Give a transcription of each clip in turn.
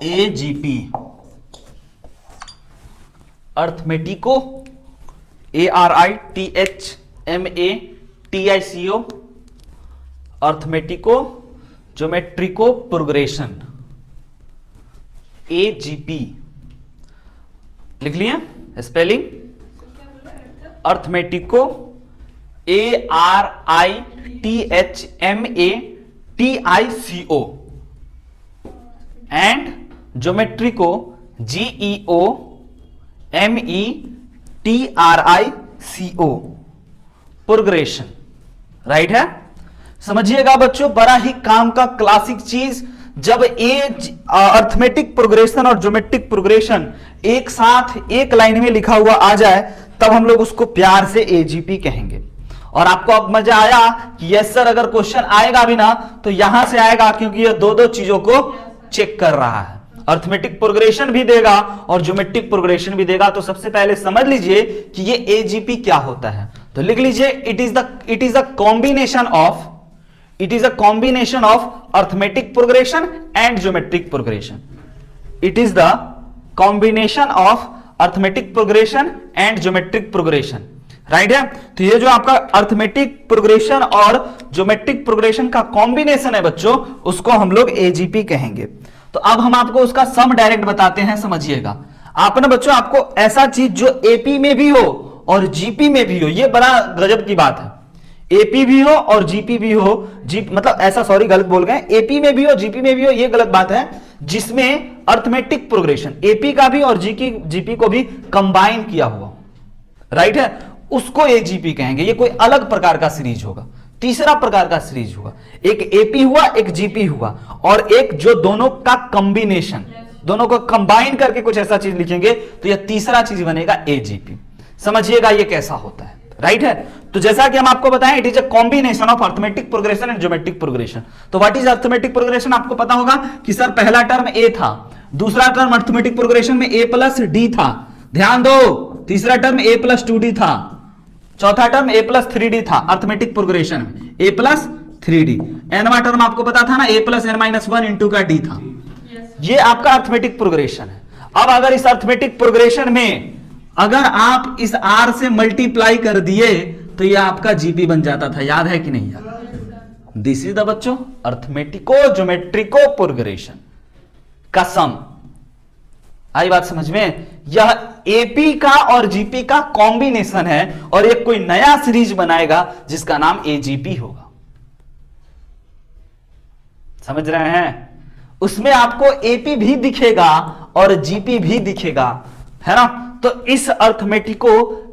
AGP, arithmetico, ARITHMATICO, arithmetico geometrico progression, AGP. लिख लिया spelling, arithmetico ARITHMATICO and geometrico GEOMETRICO progression. Right है। समझिएगा बच्चों, बड़ा ही काम का क्लासिक चीज, जब अर्थमेटिक प्रोग्रेशन और ज्योमेट्रिक प्रोग्रेशन एक साथ एक लाइन में लिखा हुआ आ जाए तब हम लोग उसको प्यार से एजीपी कहेंगे। और आपको अब मजा आया कि यस सर अगर क्वेश्चन आएगा भी ना तो यहां से आएगा, क्योंकि ये दो दो चीजों को चेक कर रहा है, अर्थमेटिक प्रोग्रेशन भी देगा और ज्योमेट्रिक प्रोग्रेशन भी देगा। तो सबसे पहले समझ लीजिए कि ये एजीपी क्या होता है। तो लिख लीजिए, it is a combination of arithmetic progression and geometric progression. It is the combination of arithmetic progression and geometric progression. Right है। तो ये जो आपका अर्थमेटिक प्रोग्रेशन और ज्योमेट्रिक प्रोग्रेशन का कॉम्बिनेशन है बच्चों, उसको हम लोग एजीपी कहेंगे। तो अब हम आपको उसका सम डायरेक्ट बताते हैं, समझिएगा। आपने बच्चों, आपको ऐसा चीज जो एपी में भी हो और जीपी में भी हो, ये बड़ा गजब की बात है। एपी भी हो और जीपी भी हो, मतलब ऐसा, सॉरी गलत बोल गए, एपी में भी हो जीपी में भी हो, ये गलत बात है। जिसमें अर्थमेटिक प्रोग्रेशन एपी का भी और जीपी को भी कंबाइन किया हुआ, राइट है, उसको एजीपी कहेंगे। ये कोई अलग प्रकार का सीरीज होगा, तीसरा प्रकार का सीरीज होगा। एक एपी हुआ, एक जीपी हुआ, और एक जो दोनों का कॉम्बिनेशन, दोनों को कंबाइन करके कुछ ऐसा चीज लिखेंगे तो यह तीसरा चीज बनेगा एजीपी। समझिएगा ये कैसा होता है। राइट है। तो जैसा कि हम आपको बताएं, it is a combination of arithmetic progression and geometric progression. तो व्हाट इज अर्थमेटिक प्रोग्रेशन, आपको पता होगा कि सर पहला टर्म ए था, दूसरा टर्म अर्थमेटिक प्रोग्रेशन में a प्लस डी था, ध्यान दो, तीसरा टर्म a प्लस 2d था, चौथा टर्म a प्लस 3d था अर्थमेटिक प्रोग्रेशन में, a प्लस 3d। एनवा टर्म आपको पता था ना, a plus n minus 1 into का d था। ये आपका अर्थमेटिक प्रोग्रेशन है। अब अगर इस अर्थमेटिक प्रोग्रेशन में अगर आप इस r से मल्टीप्लाई कर दिए तो ये आपका जीपी बन जाता था, याद है कि नहीं याद? दिस इज द बच्चों अर्थमेटिको ज्योमेट्रिको प्रोग्रेशन का सम। आई बात समझ में? यह एपी का और जीपी का कॉम्बिनेशन है और एक कोई नया सीरीज बनाएगा जिसका नाम एजीपी होगा। समझ रहे हैं? उसमें आपको एपी भी दिखेगा और जीपी भी दिखेगा, है ना? तो इस अर्थमेटिको,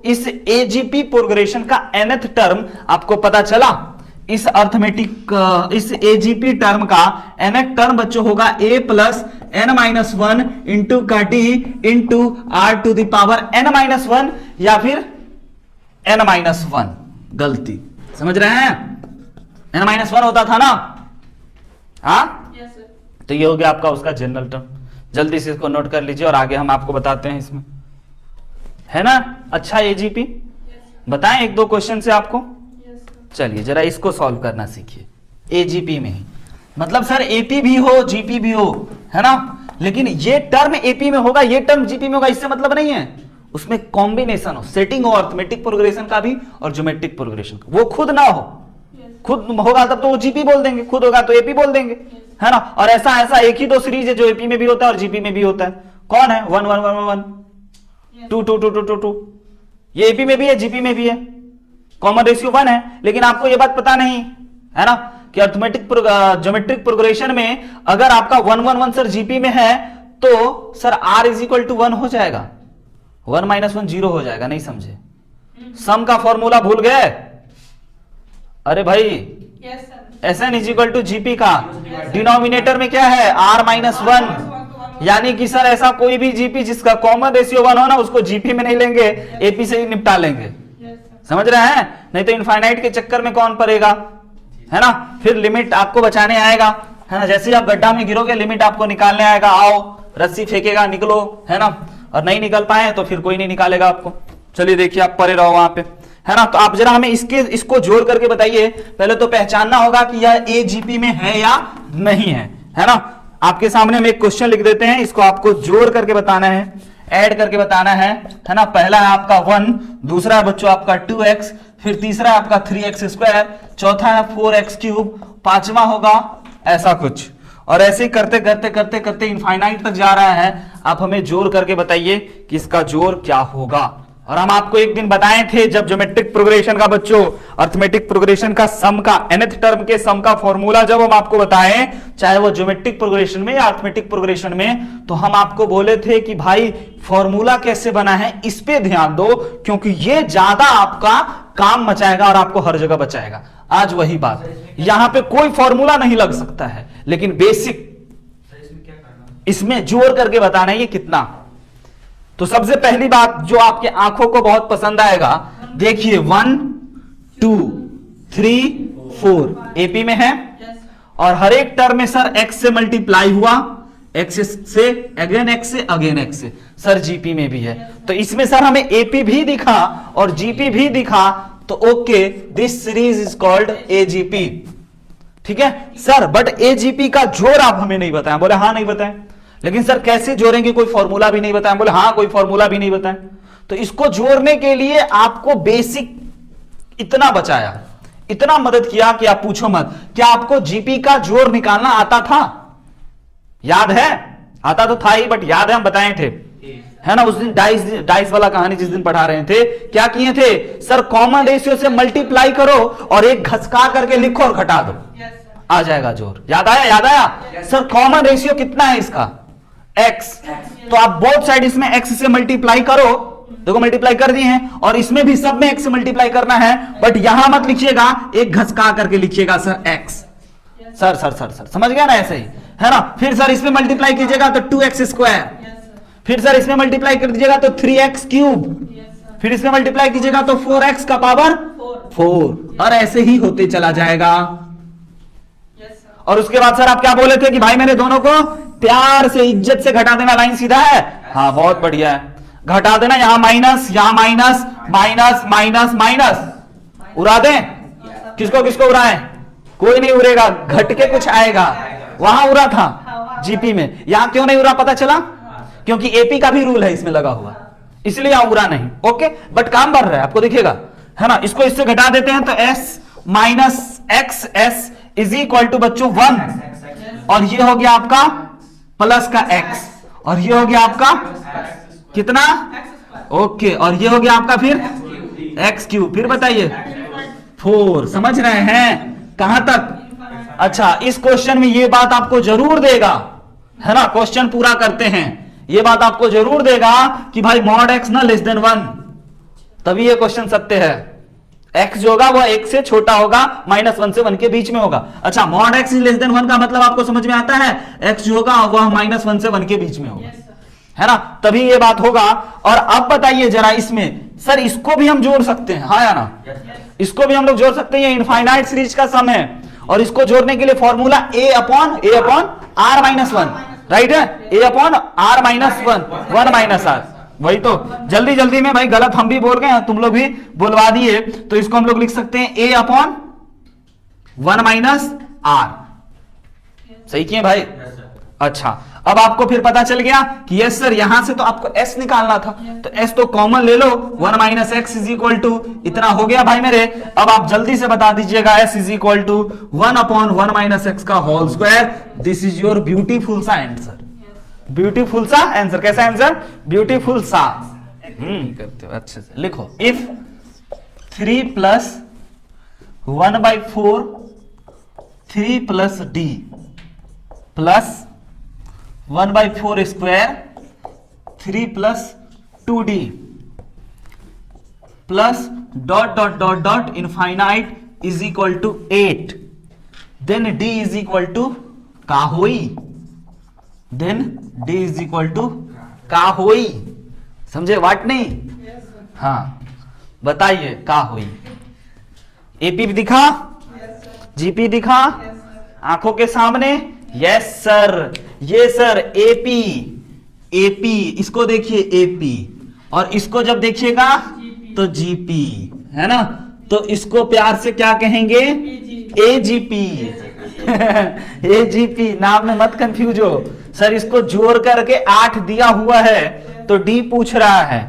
इस एजीपी प्रोग्रेशन का nth टर्म आपको पता चला। इस अर्थमेटिक, इस एजीपी टर्म का nth टर्म बच्चों होगा a plus n minus 1 into का d into r to the power n minus 1 या फिर n माइनस 1। गलती, समझ रहे हैं? n माइनस 1 होता था ना, हाँ? yes, तो ये हो गया आपका उसका जनरल टर्म। जल्दी से इसको नोट कर लीजिए और आगे हम आपको बताते हैं इसमें, है ना? अच्छा एजीपी बताएं एक दो क्वेश्चन से आपको। चलिए जरा इसको सॉल्व करना सीखिए एजीपी में ही। मतलब सर एपी भी हो जीपी भी हो, है ना, लेकिन ये टर्म एपी में होगा, ये टर्म जीपी में होगा, इससे मतलब नहीं है। उसमें कॉम्बिनेशन हो, सेटिंग हो अर्थमेटिक प्रोग्रेशन का भी और ज्योमेट्रिक प्रोग्रेशन का। वो खुद ना हो, खुद होगा तब तो वो जीपी बोल देंगे, खुद होगा तो एपी बोल देंगे, है ना? और ऐसा ऐसा एक ही दो सीरीज है जो एपी में भी होता है और जीपी में भी होता है। कौन है? 1 1 1 1 2 2 2 2 2। ये एपी में भी है, जीपी में भी है, कॉमन रेशियो 1 है। लेकिन आपको ये बात पता नहीं है ना कि अर्थमेटिक ज्योमेट्रिक प्रोग्रेशन में अगर आपका 1 1 1 सर जीपी में है तो sir r is equal to 1 हो जाएगा, 1 माइनस 1 0 हो जाएगा। नहीं समझे? सम का फॉर्मूला भूल गए? अरे भाई S n is equal to GP का डिनोमिनेटर में क्या है? r minus 1। यानी कि सर ऐसा कोई भी जीपी जिसका कॉमन रेशियो 1 हो ना, उसको जीपी में नहीं लेंगे, एपी से ही निपटा लेंगे। समझ रहे हैं? नहीं तो इनफाइनाइट के चक्कर में कौन पड़ेगा, है ना? फिर लिमिट आपको बचाने आएगा, है ना? जैसे ही आप गड्ढा में गिरोगे लिमिट आपको निकालने आएगा, आओ रस्सी फेंकेगा, निकलो, है ना? और नहीं निकल पाए तो फिर कोई नहीं निकालेगा आपको। चलिए देखिए आप परे रहो वहां पे, है ना? तो आप जरा हमें इसको जोड़ करके बताइए। पहले तो पहचानना होगा कि यह एजीपी में है या नहीं है, है ना? आपके सामने हम एक क्वेश्चन लिख देते हैं, इसको आपको जोड़ करके बताना है, ऐड करके बताना है ना। पहला है आपका 1, दूसरा है बच्चों आपका 2x, फिर तीसरा है आपका 3x², चौथा है 4x³, पांचवा होगा ऐसा कुछ, और ऐसे ही करते करते करते करते इनफाइनाइट तक जा रहा है। आप हमें जोड़ करके बताइए कि इसका जोड़ क्या होगा। और हम आपको एक दिन बताए थे जब ज्योमेट्रिक प्रोग्रेशन का बच्चों, अर्थमेटिक प्रोग्रेशन का सम का nth टर्म के सम का फॉर्मूला जब हम आपको बताएं, चाहे वो ज्योमेट्रिक प्रोग्रेशन में या अर्थमेटिक प्रोग्रेशन में, तो हम आपको बोले थे कि भाई फॉर्मूला कैसे बना है इस पे ध्यान दो, क्योंकि ये ज्यादा आपका काम मचाएगा और आपको हर जगह बचाएगा। आज वही बात, यहां पे कोई फॉर्मूला नहीं लग सकता है, लेकिन बेसिक इसमें जोड़ करके बताना है ये कितना। तो सबसे पहली बात जो आपके आंखों को बहुत पसंद आएगा, देखिए 1 2 3 4 एपी में है, और हर एक टर्म में सर x से मल्टीप्लाई हुआ, x से अगेन x से अगेन x से, सर जीपी में भी है। तो इसमें सर हमें एपी भी दिखा और जीपी भी दिखा, तो okay this series is called AGP. ठीक है सर, बट एजीपी का जोड़ आप हमें नहीं बताएं। बोले हाँ नहीं बताएं, लेकिन सर कैसे जोड़ेंगे, कोई फॉर्मूला भी नहीं बताएं। बोले हाँ कोई फॉर्मूला भी नहीं बताएं। तो इसको जोड़ने के लिए आपको बेसिक इतना बचाया, इतना मदद किया कि आप पूछो मत। क्या आपको जीपी का जोड़ निकालना आता था? याद है? आता तो था ही, बट याद है हम बताए थे, है ना। उस दिन डाइस वाला कहानी जिस दिन पढ़ा रहे थे, क्या किए थे सर, कॉमन रेशियो से मल्टीप्लाई करो और एक घसका करके लिखो और घटा दो, आ जाएगा जोड़। याद आया? याद आया सर। कॉमन रेशियो कितना है इसका? x। तो आप बोथ साइड इसमें x से मल्टीप्लाई करो, देखो मल्टीप्लाई कर दिए हैं, और इसमें भी सब में x से मल्टीप्लाई करना है, बट यहां मत लिखिएगा, एक घसका करके लिखिएगा sir x। Sir sir sir sir समझ गया ना, ऐसे ही है ना। फिर सर इसमें मल्टीप्लाई कीजिएगा तो 2x², फिर सर इसमें मल्टीप्लाई कर दीजिएगा तो 3x³, फिर इसमें मल्टीप्लाई कीजिएगा तो 4x का पावर 4, और ऐसे ही होते चला जाएगा। और उसके बाद सर आप क्या बोले थे कि भाई मेरे दोनों को प्यार से इज्जत से घटा देना, लाइन सीधा है, हाँ बहुत बढ़िया है, घटा देना। यहां माइनस, यहां माइनस, माइनस माइनस माइनस, उड़ा दें। किसको किसको उड़ाएं? कोई नहीं उड़ेगा, घट के कुछ आएगा। वहां उड़ा था जीपी में, यहां क्यों नहीं उड़ा पता चला? क्योंकि एपी का भी रूल है इसमें लगा हुआ, इसलिए यहां उड़ा नहीं। ओके, बट काम बढ़ रहा है, आपको दिखेगा, है ना। इसको इससे घटा देते हैं तो s minus x S is equal to बच्चों 1, और ये हो गया आपका प्लस का x, और ये हो गया आपका कितना? ओके, और ये हो गया आपका फिर x³। फिर बताइए 4। समझ रहे हैं कहां तक? अच्छा, इस क्वेश्चन में ये बात आपको जरूर देगा, है ना। क्वेश्चन पूरा करते हैं, ये बात आपको जरूर देगा कि भाई मॉड x ना लेस देन 1, तभी ये क्वेश्चन सत्य है। x जो होगा वो 1 से छोटा होगा, -1 से 1 के बीच में होगा। अच्छा, मॉड x लेस देन 1 का मतलब आपको समझ में आता है? x जो होगा वह -1 से 1 के बीच में होगा, है ना, तभी ये बात होगा। और अब बताइए जरा इसमें, सर इसको भी हम जोड़ सकते हैं, हाँ या ना? इसको भी हम लोग जोड़ सकते हैं, ये इनफाइनाइट सीरीज का सम है, और इसको जोड़ने के लिए formula a upon r-1, right है, a अपॉन r-1 r, वही तो। जल्दी जल्दी में भाई गलत हम भी बोल गए हैं, तुम लोग भी बोलवा दिए, तो इसको हम लोग लिख सकते हैं a अपॉन 1 - r। सही किए भाई? अच्छा, अब आपको फिर पता चल गया कि यस सर, यहां से तो आपको s निकालना था, तो s तो कॉमन ले लो, 1 - x इज इक्वल टू इतना हो गया भाई मेरे। अब आप जल्दी से बता दीजिएगा s is equal to 1 upon 1 - x का whole square. This is your beautiful सा आंसर। ब्यूटीफुल सा आंसर, कैसा आंसर? ब्यूटीफुल सा। करते हो अच्छे से, लिखो if 3 + 1/4 3 + d plus 1/4 square 3 + 2d plus dot dot dot dot infinite is equal to 8, then d is equal to का होई, then d is equal to का होई। समझे वाट नहीं? हाँ बताइए का होई। एपी दिखा, जीपी दिखा आंखों के सामने? यस सर, ये सर एपी, एपी इसको देखिए एपी, और इसको जब देखिएगा तो जीपी, है ना। तो इसको प्यार से क्या कहेंगे? एजीपी, AGP नाम में मत कंफ्यूज हो। सर इसको जोड़ करके 8 दिया हुआ है तो D पूछ रहा है,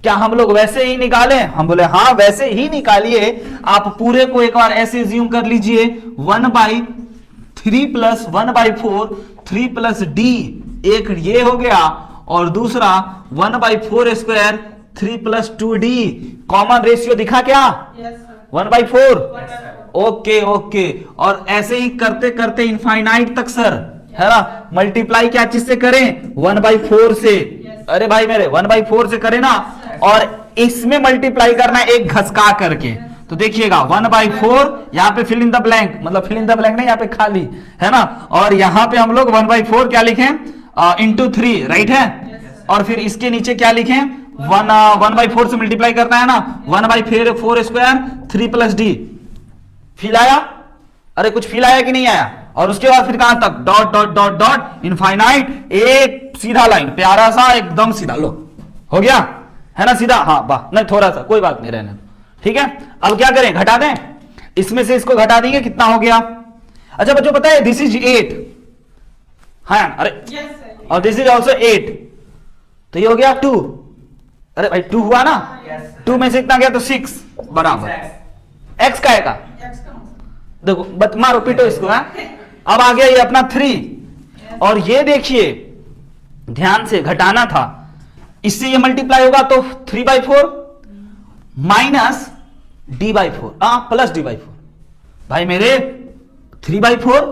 क्या हम लोग वैसे ही निकालें? हम बोले हाँ वैसे ही निकालिए। आप पूरे को एक बार ऐसे ज्यूम कर लीजिए, 1/3 प्लस 1/4, 3 प्लस D, एक ये हो गया, और दूसरा 1/4 square 3 plus 2D। Common ratio दिखा क्या? 1/4। Okay okay. और ऐसे ही करते करते इनफाइनाइट तक सर, है ना, मल्टीप्लाई क्या चीज से करें? 1/4 से। अरे भाई मेरे 1/4 से करें ना, और इसमें मल्टीप्लाई करना है एक घसका करके। तो देखिएगा 1/4, यहाँ पे फिल इन द ब्लैंक, मतलब फिल इन द ब्लैंक नहीं, यहाँ पे खाली है ना, और यहाँ पे हम लोग 1/4 क्या लिखें? इंटू 3, राइट है। और फिर इसके नीचे क्या लिखें? 1/4 से मल्टीप्लाई करना है ना, 1/4 स्क्वायर 3 प्लस D। फील आया? अरे कुछ फील आया कि नहीं आया? और उसके बाद फिर कहां तक? Dot dot dot dot infinite, एक सीधा लाइन, प्यारा सा एकदम सीधा। लो हो गया है ना सीधा? हाँ वाह, नहीं थोड़ा सा, कोई बात नहीं, रहने। ठीक है, अब क्या करें? घटा दें, इसमें से इसको घटा देंगे, कितना हो गया? अच्छा बच्चों पता है दिस इज 8, हाँ अरे और दिस इज ऑल्सो 8, तो ये हो गया 2। अरे भाई 2 हुआ ना, 2 में से इतना गया तो 6 बराबर x का है का। देखो बत मारो पीटो इसको। है अब आ गया ये अपना 3, और ये देखिए ध्यान से घटाना था, इससे ये मल्टीप्लाई होगा तो 3/4 माइनस D/4 प्लस D/4। भाई मेरे 3/4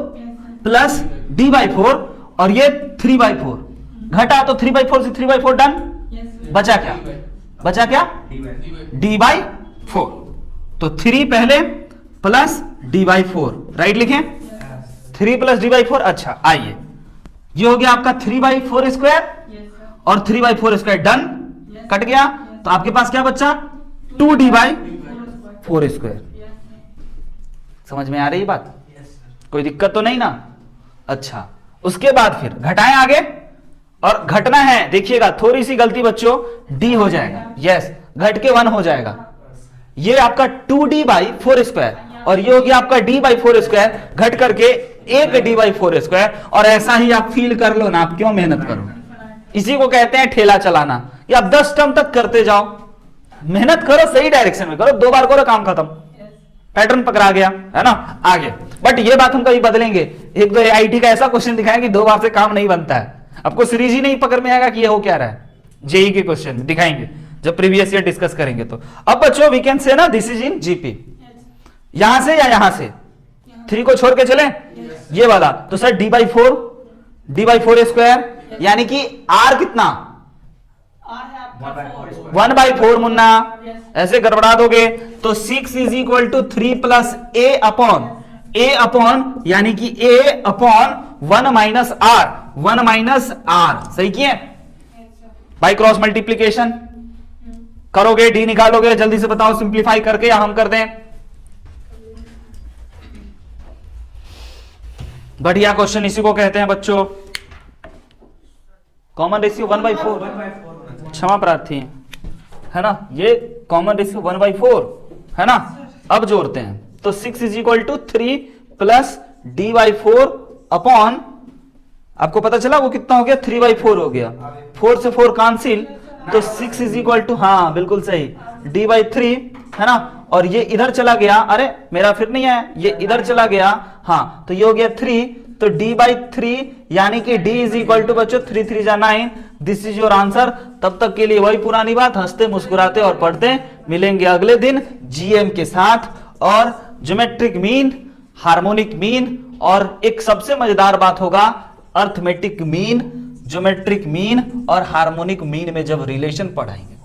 प्लस D/4, और ये 3/4 घटा तो 3/4 से 3/4 डन। बचा क्या? बचा क्या? D/4। तो 3 पहले प्लस D/4, राइट लिखें? 3 प्लस D/4। अच्छा आइए, ये हो गया आपका 3/4 स्क्वायर और 3/4 स्क्वायर डन, कट गया। तो आपके पास क्या बचा? 2D/4 square. समझ में आ रही बात? कोई दिक्कत तो नहीं ना? अच्छा, उसके बाद फिर घटाएं आगे, और घटना है, देखिएगा थोड़ी सी गलती बच्चों, D हो जाएगा, यस, घट के 1 हो जाएगा। ये आपका 2D/4 स्क्वायर, और ये हो गया आपका D/4 स्क्वायर, घट करके एक D/4 स्क्वायर। और ऐसा ही आप फील कर लो ना, आप क्यों मेहनत करो? इसी को कहते हैं ठेला चलाना। ये आप 10 टर्म तक करते जाओ, मेहनत करो, सही डायरेक्शन में करो, 2 बार करो, काम खत्म, पैटर्न पकड़ा गया, है ना, आगे। बट ये बात हम कभी बदलेंगे, एक दो AIT का ऐसा क्वेश्चन दिखाएंगे 2 बार से काम नहीं बनता है, आपको सीरीज ही नहीं पकड़ में आएगा कि ये हो क्या रहा है। जेई के क्वेश्चन दिखाएंगे जब प्रीवियस ईयर डिस्कस करेंगे। तो अब बच्चों वी कैन से ना दिस इज इन जीपी, यहां से या यहां से, 3 को छोड़ के चले, ये वाला। तो सर D/4 स्क्वायर, यानी कि R कितना? 1/4 मुन्ना, ऐसे गड़बड़ा दोगे तो 6 is equal to 3 plus A upon यानी कि A अपॉन 1 माइनस R, सही किए? बाई क्रॉस मल्टीप्लीकेशन करोगे, D निकालोगे, जल्दी से बताओ सिंप्लीफाई करके, या हम कर दें? बढ़िया क्वेश्चन, इसी को कहते हैं बच्चों कॉमन रेशियो 1/4। क्षमा प्रार्थी, है ना, ये कॉमन रेशियो 1/4 है ना। अब जोड़ते हैं तो 6 is equal to 3 plus D/4 upon, आपको पता चला वो कितना हो गया? 3/4 हो गया, 4 से 4 कैंसिल, तो 6 इज इक्वल टू, हाँ बिल्कुल सही, D/3 है ना। और ये इधर चला गया, अरे मेरा फिर नहीं है, ये इधर चला गया, हाँ, तो ये हो गया 3, तो D/3 यानी कि D इज इक्वल टू बच्चों 3 3 जा 9, दिस इज योर आंसर। तब तक के लिए वही पुरानी बात, हंसते मुस्कुराते और पढ़ते, मिलेंगे अगले दिन जीएम के साथ, और ज्योमेट्रिक मीन, हार्मोनिक मीन, और एक सबसे मजेदार बात होगा अर्थमेटिक मीन, ज्योमेट्रिक मीन और हार्मोनिक मीन में जब रिलेशन पढ़ाएंगे।